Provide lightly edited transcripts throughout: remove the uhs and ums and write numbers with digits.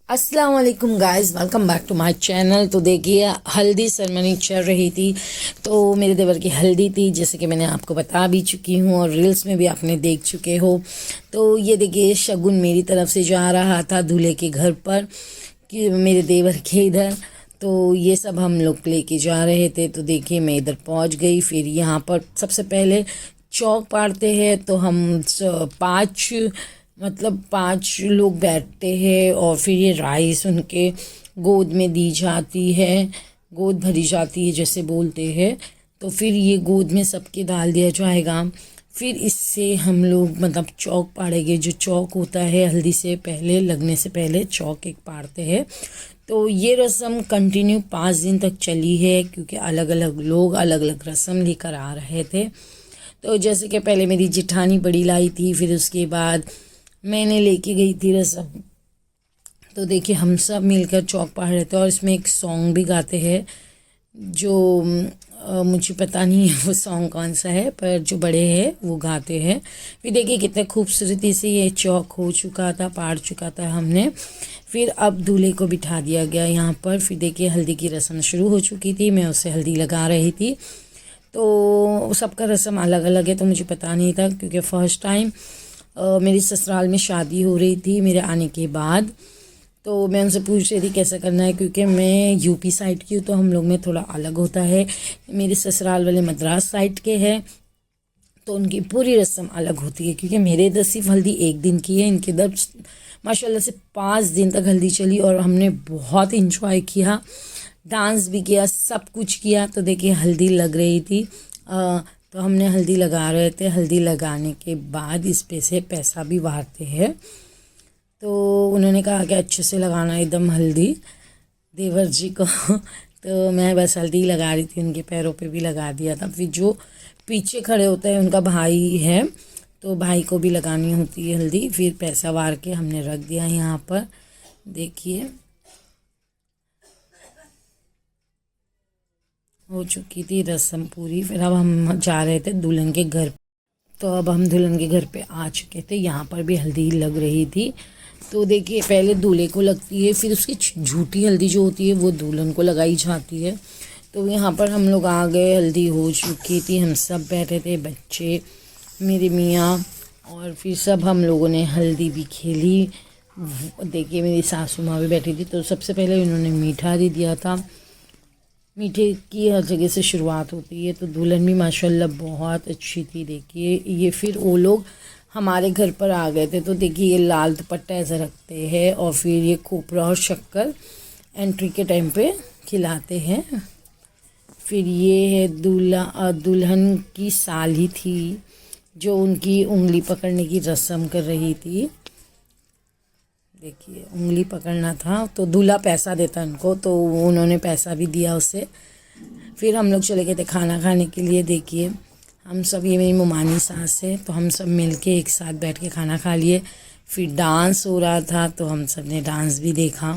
अस्सलाम वालेकुम guys, welcome back to my channel. तो देखिए, हल्दी सेरेमनी चल रही थी। तो मेरे देवर की हल्दी थी, जैसे कि मैंने आपको बता भी चुकी हूँ और रील्स में भी आपने देख चुके हो। तो ये देखिए, शगुन मेरी तरफ से जा रहा था दूल्हे के घर पर कि मेरे देवर के इधर। तो ये सब हम लोग लेके जा रहे थे। तो देखिए, मैं इधर पहुँच गई। फिर यहाँ पर सबसे पहले चौक पाड़ते हैं। तो हम पांच लोग बैठते हैं और फिर ये राइस उनके गोद में दी जाती है, गोद भरी जाती है जैसे बोलते हैं। तो फिर ये गोद में सबके डाल दिया जाएगा। फिर इससे हम लोग चौक पाड़ेंगे। जो चौक होता है, हल्दी से पहले लगने से पहले चौक एक पाड़ते हैं। तो ये रस्म कंटिन्यू 5 दिन तक चली है, क्योंकि अलग अलग लोग अलग अलग रस्म लेकर आ रहे थे। तो जैसे कि पहले मेरी जिठानी बड़ी लाई थी, फिर उसके बाद मैंने लेके गई थी रस्म। तो देखिए, हम सब मिलकर चौक पढ़ रहे थे और इसमें एक सॉन्ग भी गाते हैं जो मुझे पता नहीं है वो सॉन्ग कौन सा है, पर जो बड़े हैं वो गाते हैं। फिर देखिए कितने खूबसूरती से ये चौक हो चुका था, पाड़ चुका था हमने। फिर अब दूल्हे को बिठा दिया गया यहाँ पर। फिर देखिए, हल्दी की रस्म शुरू हो चुकी थी, मैं उसे हल्दी लगा रही थी। तो सबका रस्म अलग अलग है, तो मुझे पता नहीं था, क्योंकि फ़र्स्ट टाइम मेरी ससुराल में शादी हो रही थी मेरे आने के बाद। तो मैं उनसे पूछ रही थी कैसा करना है, क्योंकि मैं यूपी साइड की हूँ, तो हम लोग में थोड़ा अलग होता है। मेरे ससुराल वाले मद्रास साइड के हैं, तो उनकी पूरी रस्म अलग होती है। क्योंकि मेरे इधर सिर्फ हल्दी 1 दिन की है, इनके इधर माशाल्लाह से 5 दिन तक हल्दी चली और हमने बहुत इंजॉय किया, डांस भी किया, सब कुछ किया। तो देखिए, हल्दी लग रही थी। तो हमने हल्दी लगा रहे थे। हल्दी लगाने के बाद इस पे से पैसा भी वारते हैं। तो उन्होंने कहा कि अच्छे से लगाना एकदम हल्दी देवर जी को। तो मैं बस हल्दी लगा रही थी, उनके पैरों पे भी लगा दिया था। फिर जो पीछे खड़े होते हैं उनका भाई है, तो भाई को भी लगानी होती है हल्दी। फिर पैसा वार के हमने रख दिया यहाँ पर। देखिए, हो चुकी थी रस्म पूरी। फिर अब हम जा रहे थे दुल्हन के घर। तो अब हम दुल्हन के घर पे आ चुके थे। यहाँ पर भी हल्दी लग रही थी। तो देखिए, पहले दूल्हे को लगती है, फिर उसकी झूठी हल्दी जो होती है वो दुल्हन को लगाई जाती है। तो यहाँ पर हम लोग आ गए, हल्दी हो चुकी थी, हम सब बैठे थे, बच्चे, मेरे मियाँ, और फिर सब हम लोगों ने हल्दी भी खेली। देखिए, मेरी सासू माँ भी बैठी थी। तो सबसे पहले उन्होंने मीठा दे दिया था। मीठे की हर जगह से शुरुआत होती है। तो दुल्हन भी माशाल्लाह बहुत अच्छी थी। देखिए, ये फिर वो लोग हमारे घर पर आ गए थे। तो देखिए, ये लाल दुपट्टा ऐसा रखते हैं और फिर ये खोपरा और शक्कर एंट्री के टाइम पे खिलाते हैं। फिर ये है दुल्हन की साली थी, जो उनकी उंगली पकड़ने की रस्म कर रही थी। देखिए, उंगली पकड़ना था, तो दूल्हा पैसा देता उनको, तो उन्होंने पैसा भी दिया उसे। फिर हम लोग चले गए थे खाना खाने के लिए। देखिए, हम सब, ये मेरी मुमानी सास है, तो हम सब मिलके एक साथ बैठ के खाना खा लिए। फिर डांस हो रहा था, तो हम सब ने डांस भी देखा।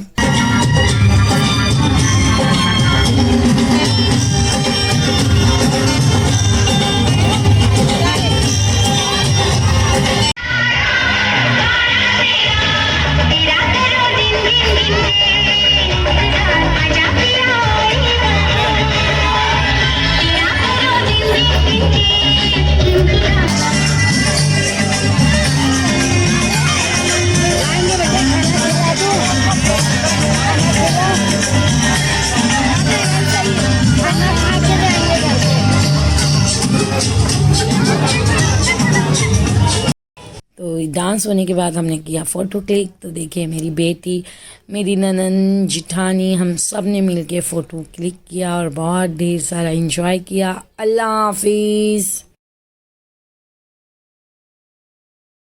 तो डांस होने के बाद हमने किया फ़ोटो क्लिक। तो देखिए, मेरी बेटी, मेरी ननन, जिठानी, हम सब ने मिलके फ़ोटो क्लिक किया और बहुत ढेर सारा एंजॉय किया। अल्लाह हाफिज़।